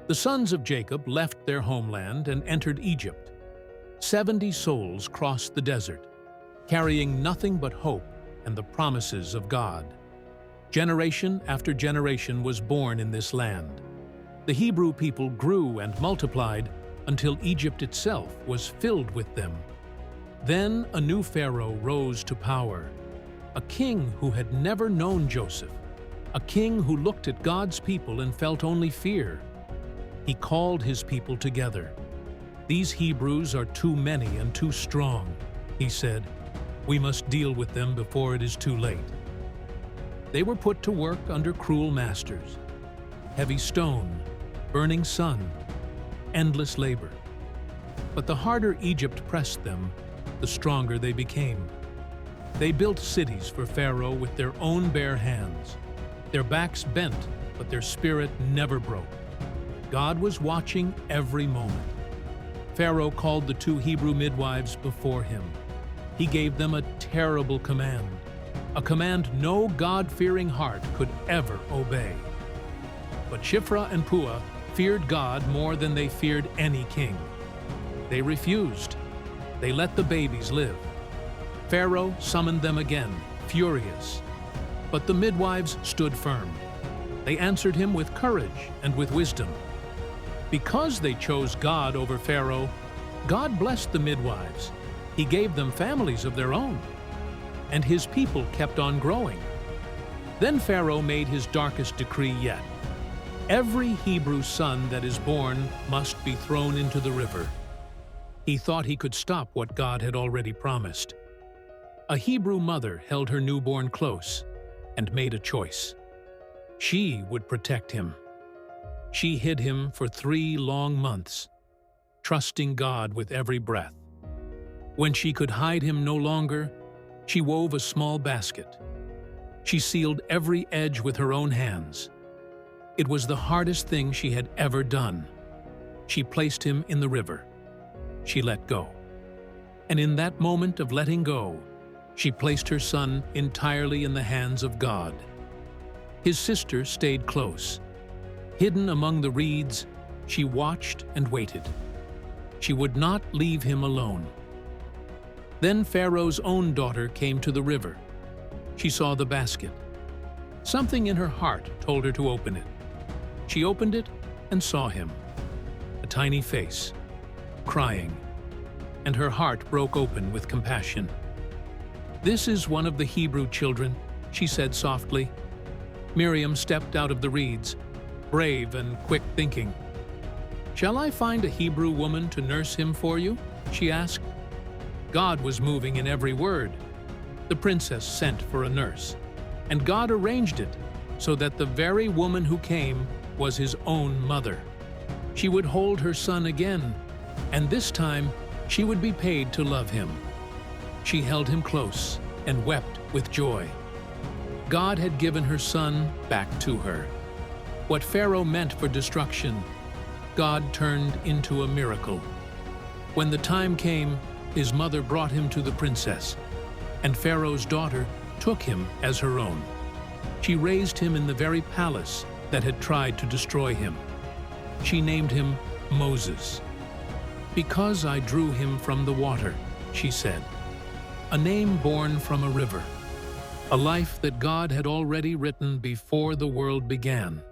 The sons of Jacob left their homeland and entered Egypt. 70 souls crossed the desert, carrying nothing but hope and the promises of God. Generation after generation was born in this land. The Hebrew people grew and multiplied until Egypt itself was filled with them. Then a new Pharaoh rose to power, a king who had never known Joseph, a king who looked at God's people and felt only fear. He called his people together. "These Hebrews are too many and too strong," he said. "We must deal with them before it is too late." They were put to work under cruel masters. Heavy stone, burning sun, endless labor. But the harder Egypt pressed them, the stronger they became. They built cities for Pharaoh with their own bare hands. Their backs bent, but their spirit never broke. God was watching every moment. Pharaoh called the 2 Hebrew midwives before him. He gave them a terrible command, a command no God-fearing heart could ever obey. But Shiphrah and Puah feared God more than they feared any king. They refused. They let the babies live. Pharaoh summoned them again, furious. But the midwives stood firm. They answered him with courage and with wisdom. Because they chose God over Pharaoh, God blessed the midwives. He gave them families of their own. And his people kept on growing. Then Pharaoh made his darkest decree yet. Every Hebrew son that is born must be thrown into the river. He thought he could stop what God had already promised. A Hebrew mother held her newborn close and made a choice. She would protect him. She hid him for 3 long months, trusting God with every breath. When she could hide him no longer, she wove a small basket. She sealed every edge with her own hands. It was the hardest thing she had ever done. She placed him in the river. She let go. And in that moment of letting go, she placed her son entirely in the hands of God. His sister stayed close. Hidden among the reeds, she watched and waited. She would not leave him alone. Then Pharaoh's own daughter came to the river. She saw the basket. Something in her heart told her to open it. She opened it and saw him, a tiny face, crying, and her heart broke open with compassion. "This is one of the Hebrew children," she said softly. Miriam stepped out of the reeds, brave and quick-thinking. "Shall I find a Hebrew woman to nurse him for you?" she asked. God was moving in every word. The princess sent for a nurse, and God arranged it so that the very woman who came was his own mother. She would hold her son again, and this time she would be paid to love him. She held him close and wept with joy. God had given her son back to her. What Pharaoh meant for destruction, God turned into a miracle. When the time came, his mother brought him to the princess, and Pharaoh's daughter took him as her own. She raised him in the very palace that had tried to destroy him. She named him Moses. "Because I drew him from the water," she said, "a name born from a river, a life that God had already written before the world began."